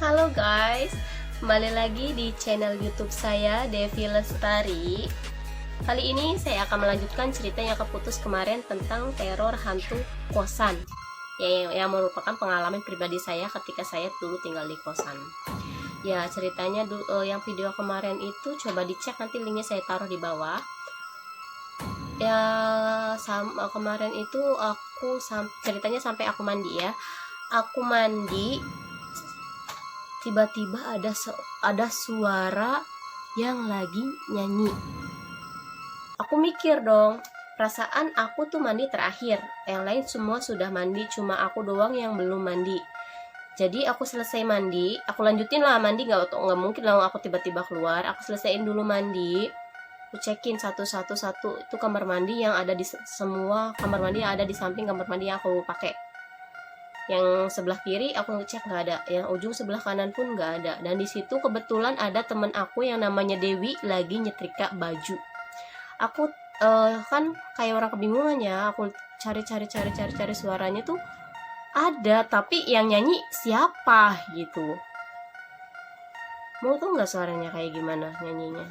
Halo guys, kembali lagi di channel YouTube saya, Devi Lestari. Kali ini saya akan melanjutkan cerita yang keputus kemarin tentang teror hantu kosan, yang merupakan pengalaman pribadi saya ketika saya dulu tinggal di kosan. Ya, ceritanya yang video kemarin itu coba dicek, nanti linknya saya taruh di bawah. Ya, kemarin itu ceritanya sampai aku mandi ya. Aku mandi, tiba-tiba ada suara yang lagi nyanyi. Aku mikir dong, perasaan aku tuh mandi terakhir, yang lain semua sudah mandi, cuma aku doang yang belum mandi. Jadi aku selesai mandi, aku lanjutin lah mandi, nggak mungkin lah aku tiba-tiba keluar. Aku selesaiin dulu mandi, aku cekin satu itu kamar mandi yang ada di semua kamar mandi yang ada di samping kamar mandi yang aku pakai. Yang sebelah kiri aku ngecek nggak ada, yang ujung sebelah kanan pun nggak ada. Dan di situ kebetulan ada temen aku yang namanya Dewi lagi nyetrika baju. Aku kan kayak orang kebingungan ya, aku cari suaranya tuh ada, tapi yang nyanyi siapa gitu. Mau tau nggak suaranya kayak gimana nyanyinya?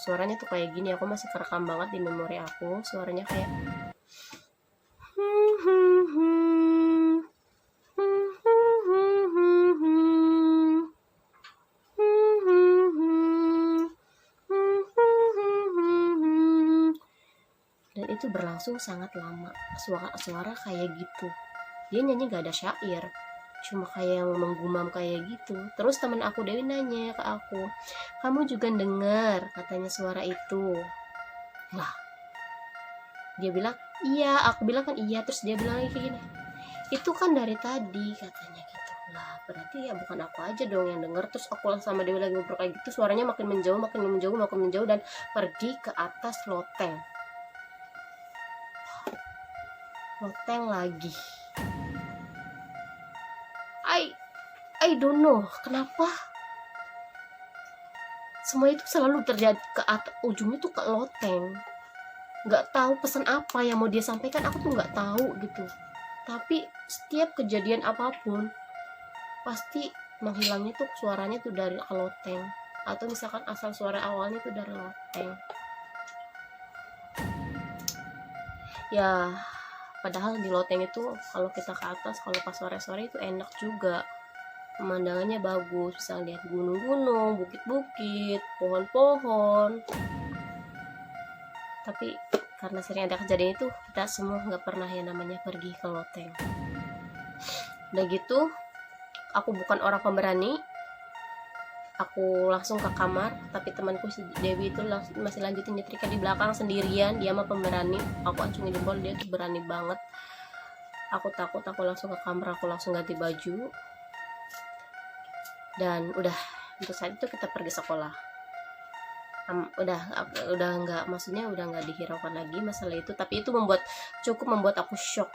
Suaranya tuh kayak gini, aku masih kerekam banget di memori aku. Suaranya kayak dan itu berlangsung sangat lama. Suara kayak gitu, dia nyanyi gak ada syair, cuma kayak yang menggumam kayak gitu. Terus temen aku Dewi nanya ke aku, kamu juga dengar katanya suara itu? Lah, dia bilang iya, aku bilang kan iya. Terus dia bilang lagi kayak gini, itu kan dari tadi katanya gitu. Lah, berarti ya bukan aku aja dong yang denger. Terus aku sama Dewi lagi ngobrol kayak gitu, suaranya makin menjauh dan pergi ke atas loteng lagi. I don't know kenapa semua itu selalu terjadi ke atas, ujungnya tuh ke loteng. Nggak tahu pesan apa yang mau dia sampaikan, aku tuh nggak tahu gitu. Tapi setiap kejadian apapun pasti menghilangnya tuh suaranya tuh dari loteng, atau misalkan asal suara awalnya tuh dari loteng. Ya, padahal di loteng itu kalau kita ke atas, kalau pas sore-sore itu enak juga, pemandangannya bagus, bisa lihat gunung-gunung, bukit-bukit, pohon-pohon. Tapi karena sering ada kejadian itu, kita semua nggak pernah yang namanya pergi ke loteng. Udah gitu, aku bukan orang pemberani, aku langsung ke kamar. Tapi temanku si Dewi itu masih lanjutin nyetrika di belakang sendirian. Dia mah pemberani, aku acungin jempol, dia tuh berani banget. Aku takut, aku langsung ke kamar, aku langsung ganti baju. Dan udah, untuk saat itu kita pergi sekolah. Udah nggak dihiraukan lagi masalah itu. Tapi itu cukup membuat aku shock,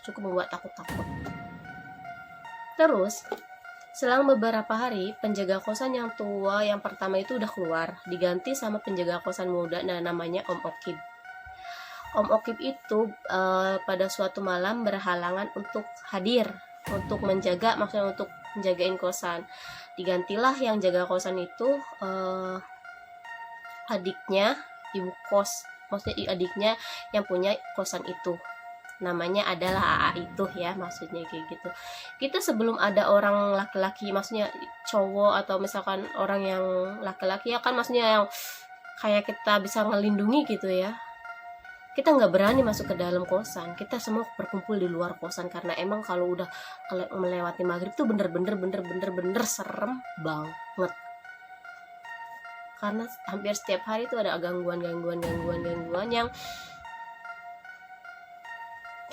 cukup membuat aku takut. Terus selang beberapa hari, penjaga kosan yang tua yang pertama itu udah keluar, diganti sama penjaga kosan muda, namanya Om Okib. Om Okib itu pada suatu malam berhalangan untuk hadir, untuk menjagain kosan. Digantilah yang jaga kosan itu adiknya ibu kos, maksudnya adiknya yang punya kosan itu, namanya adalah AA itu ya, maksudnya kayak gitu. Kita sebelum ada orang laki-laki, maksudnya cowok atau misalkan orang yang laki-laki ya kan, maksudnya yang kayak kita bisa ngelindungi gitu ya, kita nggak berani masuk ke dalam kosan. Kita semua berkumpul di luar kosan, karena emang kalau udah melewati maghrib tuh bener-bener serem banget. Karena hampir setiap hari tuh ada gangguan yang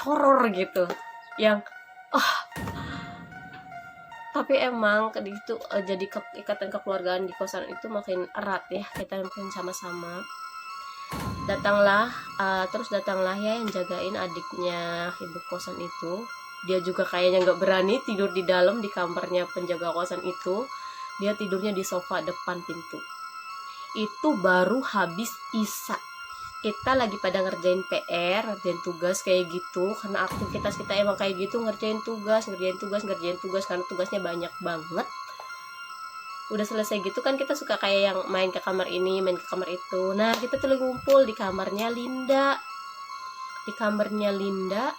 horor gitu, yang tapi emang itu jadi ikatan kekeluargaan di kosan itu makin erat ya, kita makin sama-sama. Terus datanglah ya yang jagain adiknya ibu kosan itu. Dia juga kayaknya nggak berani tidur di dalam di kamarnya penjaga kosan itu. Dia tidurnya di sofa depan pintu. Itu baru habis isya, kita lagi pada ngerjain PR, ngerjain tugas kayak gitu. Karena aktivitas kita emang kayak gitu, ngerjain tugas karena tugasnya banyak banget. udah selesai gitu kan kita suka kayak yang main ke kamar ini, main ke kamar itu. Nah, kita tuh lagi ngumpul di kamarnya Linda. Di kamarnya Linda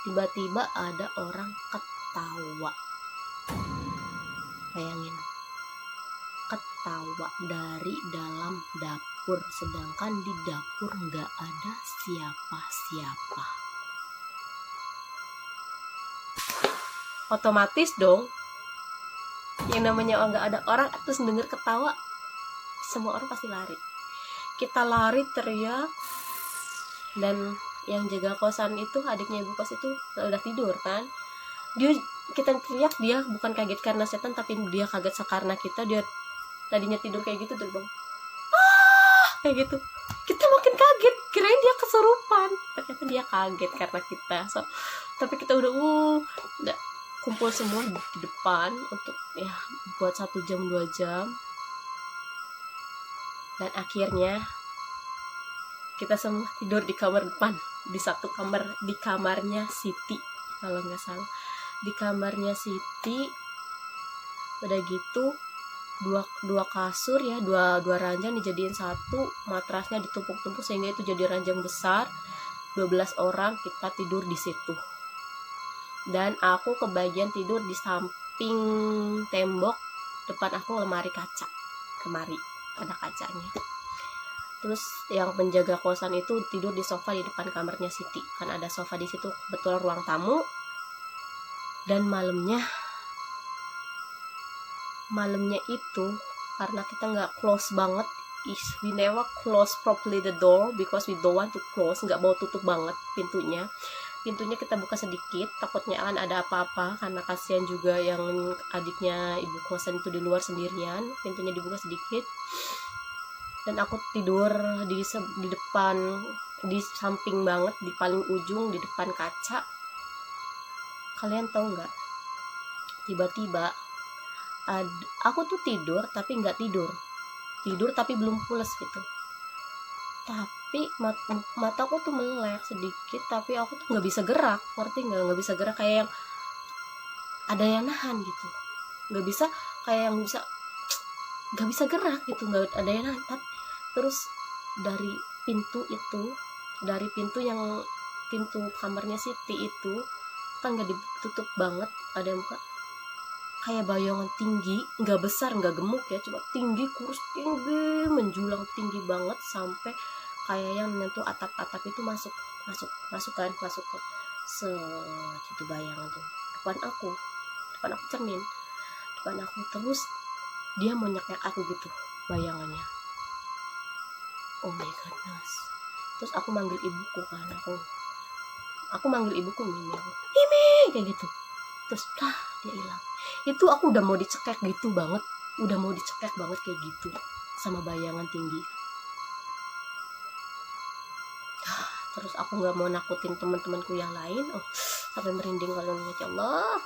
tiba-tiba ada orang ketawa. Bayangin, ketawa dari dalam dapur, sedangkan di dapur nggak ada siapa-siapa. Otomatis dong, yang namanya nggak ada orang terus denger ketawa, semua orang pasti lari. Kita lari teriak, dan yang jaga kosan itu, adiknya ibu kos itu udah tidur kan. Kita teriak, dia bukan kaget karena setan, tapi dia kaget karena kita. Dia tadinya tidur kayak gitu, terus bang kayak gitu, kita makin kaget, kirain dia kesurupan, ternyata dia kaget karena kita. Tapi kita udah kumpul semua di depan untuk ya buat 1 jam 2 jam, dan akhirnya kita semua tidur di kamar depan, di satu kamar, di kamarnya Siti kalau nggak salah, di kamarnya Siti. Udah gitu dua kasur ya, dua ranjang dijadiin satu, matrasnya ditumpuk-tumpuk sehingga itu jadi ranjang besar. 12 orang kita tidur di situ, dan aku kebagian tidur di samping tembok. Depan aku lemari kaca, lemari ada kacanya. Terus yang penjaga kosan itu tidur di sofa di depan kamarnya Siti, kan ada sofa di situ, kebetulan ruang tamu. Dan malamnya itu karena kita nggak close banget, we never close properly the door because we don't want to close, nggak mau tutup banget pintunya kita buka sedikit, takutnya akan ada apa-apa, karena kasihan juga yang adiknya ibu kosan itu di luar sendirian. Pintunya dibuka sedikit, dan aku tidur di depan, di samping banget, di paling ujung, di depan kaca. Kalian tahu nggak, tiba-tiba aku tuh tidur tapi nggak tidur tapi belum pulas gitu, tapi mataku tuh melek sedikit, tapi aku tuh nggak bisa gerak, ngerti nggak bisa gerak, kayak yang ada yang nahan gitu, nggak bisa, kayak yang nggak bisa gerak gitu, nggak ada yang nahan. Terus dari pintu kamarnya Siti itu kan nggak ditutup banget, ada yang buka, kayak bayangan tinggi, nggak besar nggak gemuk ya, cuma tinggi, kurus, tinggi, menjulang tinggi banget, sampai kayak yang menyentuh atap itu masuk ke itu bayangan tuh depan aku cermin depan aku. Terus dia mau nyekek aku gitu bayangannya, oh my goodness. Terus aku manggil ibuku kan, aku manggil ibuku, Mimi kayak gitu. Terus dia hilang. Itu aku udah mau dicekek banget kayak gitu sama bayangan tinggi. Terus aku nggak mau nakutin teman-temanku yang lain, sampai merinding kalau ingat, ya Allah,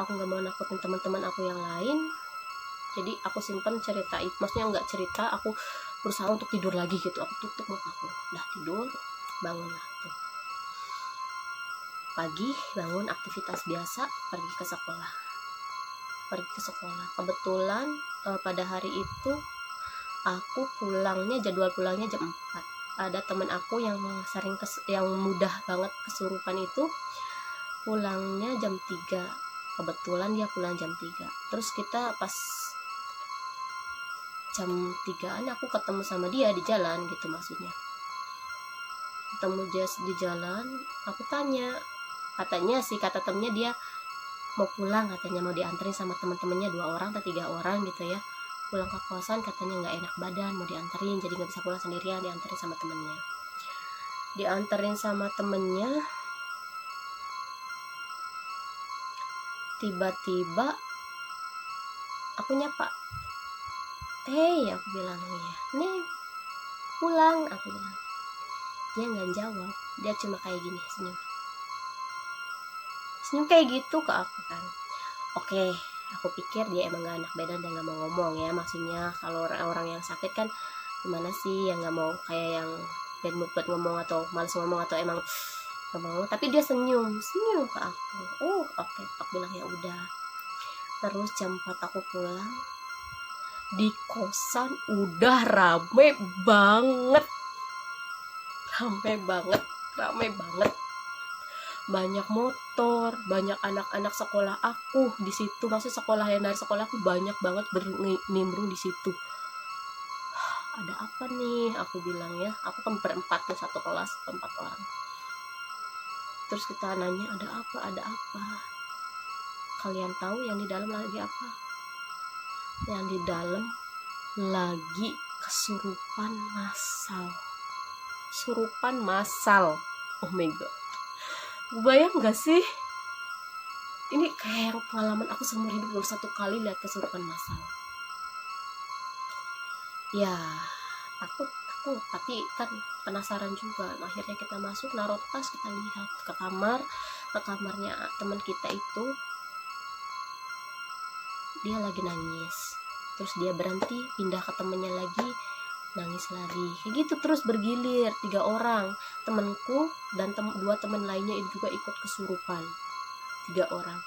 aku nggak mau nakutin teman-teman aku yang lain. Jadi aku simpan cerita, maksudnya nggak cerita, aku berusaha untuk tidur lagi gitu. Aku tutup mukaku, udah tidur, bangunlah tuh. Pagi bangun, aktivitas biasa, pergi ke sekolah. Kebetulan pada hari itu aku jadwal pulangnya jam 4. Ada teman aku yang yang mudah banget kesurupan itu pulangnya jam 3. Kebetulan dia pulang jam 3. Terus kita pas jam 3-an aku ketemu sama dia di jalan gitu, maksudnya ketemu dia di jalan. Aku tanya, kata temennya dia mau pulang, katanya mau dianterin sama teman-temannya 2 orang atau 3 orang gitu ya, pulang ke kosan, katanya nggak enak badan, mau dianterin, jadi nggak bisa pulang sendirian, dianterin sama temennya. Tiba-tiba aku nyapa, hey, aku bilang, iya nih pulang, aku bilang. Dia nggak jawab, dia cuma kayak gini, senyum kayak gitu ke aku kan. Oke, aku pikir dia emang gak enak badan dan gak mau ngomong ya, maksudnya kalau orang yang sakit kan gimana sih, yang gak mau kayak yang bad mood buat ngomong atau malas ngomong atau emang gak mau ngomong, tapi dia senyum ke aku. Oke, aku bilang ya udah. Terus jam 4 aku pulang, di kosan udah rame banget, rame banget. Banyak motor, banyak anak-anak sekolah aku di situ. Maksudnya sekolah yang dari sekolah aku banyak banget nimbrung di situ. Ada apa nih? Aku bilang ya. Aku kan berempat tuh, satu kelas 4 orang. Terus kita nanya, ada apa? Kalian tahu yang di dalam lagi apa? Yang di dalam lagi kesurupan massal. Oh my god. Bayang gak sih? Ini kayak pengalaman aku seumur hidup baru 1 kali lihat kesurupan massal. Ya, takut, tapi kan penasaran juga. Akhirnya kita masuk, naruh tas, kita lihat ke kamarnya teman kita itu. Dia lagi nangis. Terus dia berhenti, pindah ke temennya lagi, nangis lagi. Kayak gitu terus bergilir. 3 orang, temanku dan 2 teman lainnya juga ikut kesurupan. 3 orang.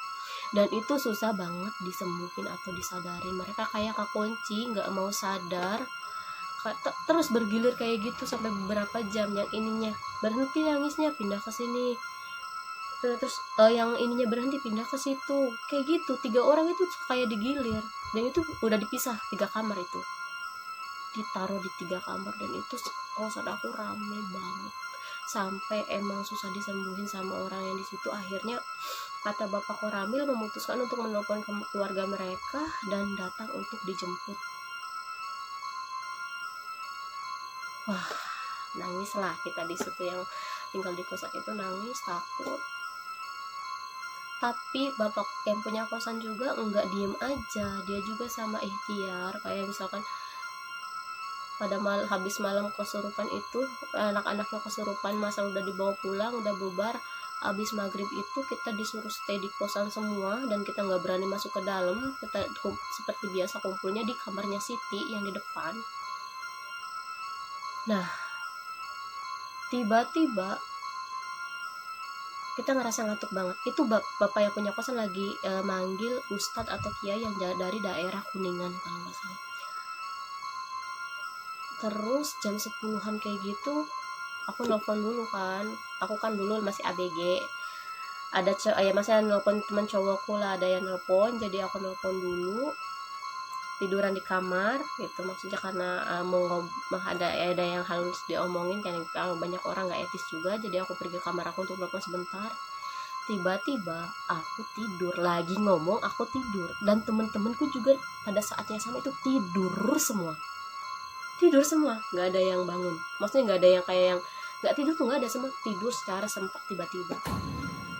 Dan itu susah banget disembuhin atau disadarin. Mereka kayak kekunci, nggak mau sadar, terus bergilir kayak gitu sampai beberapa jam. Yang ininya berhenti nangisnya, pindah ke sini. Terus yang ininya berhenti, pindah ke situ. Kayak gitu, 3 orang itu kayak digilir. Dan itu udah dipisah, 3 kamar itu ditaruh di 3 kamar. Dan itu kosan aku rame banget sampai emang susah disembuhin sama orang yang di situ. Akhirnya kata Bapak Koramil memutuskan untuk menelpon keluarga mereka dan datang untuk dijemput. Wah, nangislah kita di situ, yang tinggal di kosan itu nangis, takut. Tapi bapak yang punya kosan juga enggak diem aja, dia juga sama ikhtiar. Kayak misalkan pada habis malam kesurupan itu, anak-anaknya kesurupan, masa udah dibawa pulang, udah bubar. Habis maghrib itu kita disuruh stay di kosan semua, dan kita nggak berani masuk ke dalam. Kita seperti biasa kumpulnya di kamarnya Siti yang di depan. Nah, tiba-tiba kita ngerasa ngantuk banget. Itu bapak yang punya kosan lagi manggil ustadz atau kiai yang dari daerah Kuningan kalau nggak salah. Terus jam 10-an kayak gitu, aku nelpon dulu kan. Aku kan dulu masih ABG. Ada masih nelpon teman cowokku lah, ada yang nelpon, jadi aku nelpon dulu. Tiduran di kamar gitu, maksudnya karena ada yang harus diomongin kan, kalau banyak orang nggak etis juga. Jadi aku pergi ke kamar aku untuk nelpon sebentar. Tiba-tiba aku tidur, lagi ngomong aku tidur, dan temen-temenku juga pada saat yang sama itu tidur semua, nggak ada yang bangun. Maksudnya nggak ada yang kayak yang nggak tidur tuh, nggak ada, semua tidur secara sempat tiba-tiba.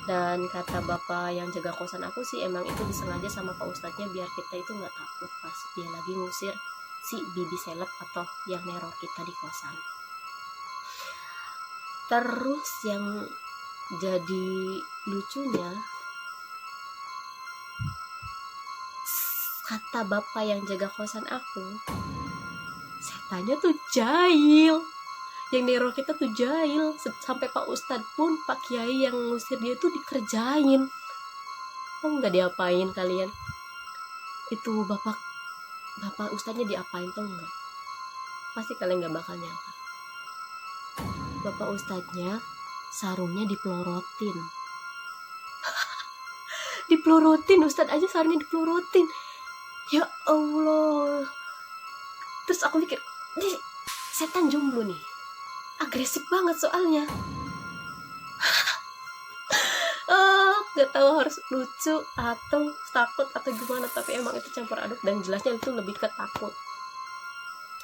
Dan kata bapak yang jaga kosan aku sih, emang itu disengaja sama pak ustadznya biar kita itu nggak takut pas dia lagi ngusir si bibi seleb atau yang neror kita di kosan. Terus yang jadi lucunya, kata bapak yang jaga kosan aku, setannya tuh jahil, yang neror kita tuh jahil. Sampai pak ustadz pun, pak kiai yang ngusir dia tuh dikerjain. Tahu nggak diapain kalian? Itu bapak ustadznya diapain tau nggak? Pasti kalian nggak bakal nyangka. Bapak ustadznya sarungnya dipelorotin. Dipelorotin, ustadz aja sarungnya dipelorotin. Ya Allah. Terus aku mikir, ini setan jomblo nih, agresif banget soalnya. Gak tahu harus lucu atau takut atau gimana, tapi emang itu campur aduk, dan jelasnya itu lebih ke takut.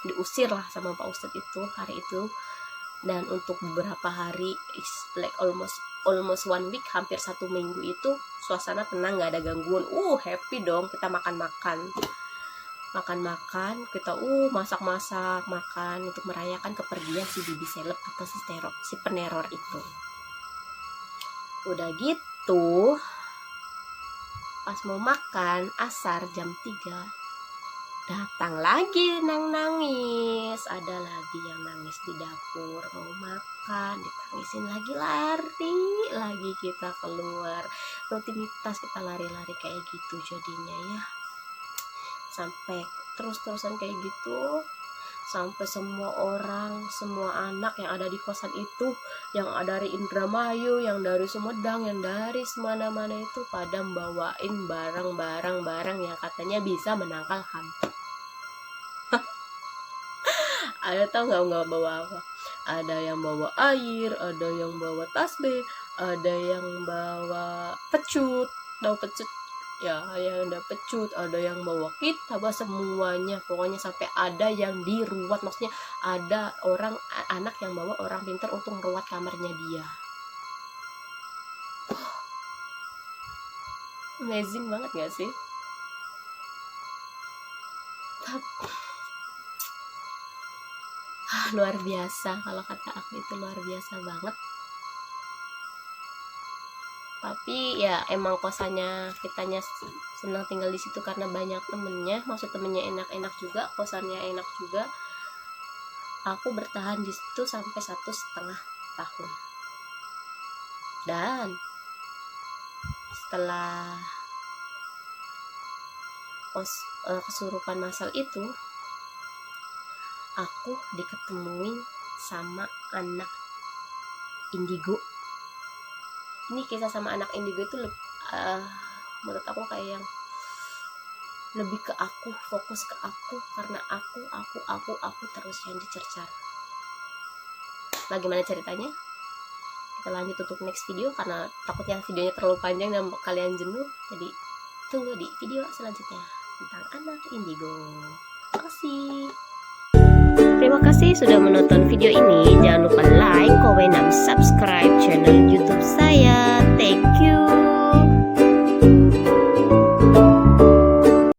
Diusir lah sama pak ustadz itu hari itu. Dan untuk beberapa hari, like almost 1 week, hampir 1 minggu itu suasana tenang, gak ada gangguan. Happy dong, kita makan, kita masak makan untuk merayakan kepergian si bibi seleb atau si peneror itu. Udah gitu, pas mau makan asar jam 3, datang lagi nangis. Ada lagi yang nangis di dapur mau makan, ditangisin lagi, lari lagi kita keluar. Rutinitas kita lari-lari kayak gitu jadinya ya. Sampai terus-terusan kayak gitu, sampai semua orang, semua anak yang ada di kosan itu, yang dari Indramayu, yang dari Sumedang, yang dari semana-mana itu pada bawain barang yang katanya bisa menangkal hantu. Ada tau nggak bawa apa? Ada yang bawa air, ada yang bawa tasbih, ada yang bawa pecut, tahu pecut ya, yang ada pecut, ada yang bawa kitab, semuanya pokoknya, sampai ada yang diruat, maksudnya ada orang anak yang bawa orang pintar untuk meruat kamarnya dia. Amazing banget gak sih? Luar biasa, kalau kata aku itu luar biasa banget. Tapi ya emang kosannya kitanya senang tinggal di situ karena banyak temennya, maksud temennya enak-enak juga, kosannya enak juga. Aku bertahan di situ sampai 1,5 tahun. Dan setelah kesurupan masal itu, aku diketemuin sama anak indigo. Ini kisah sama anak indigo itu menurut aku kayak yang lebih ke aku, fokus ke aku, karena aku terus yang dicercar. Bagaimana ceritanya? Kita lanjut untuk next video, karena takutnya videonya terlalu panjang dan kalian jenuh. Jadi tunggu di video selanjutnya tentang anak indigo. Terima kasih. Terima kasih sudah menonton video ini. Jangan lupa like, comment, dan subscribe channel YouTube saya. Thank you.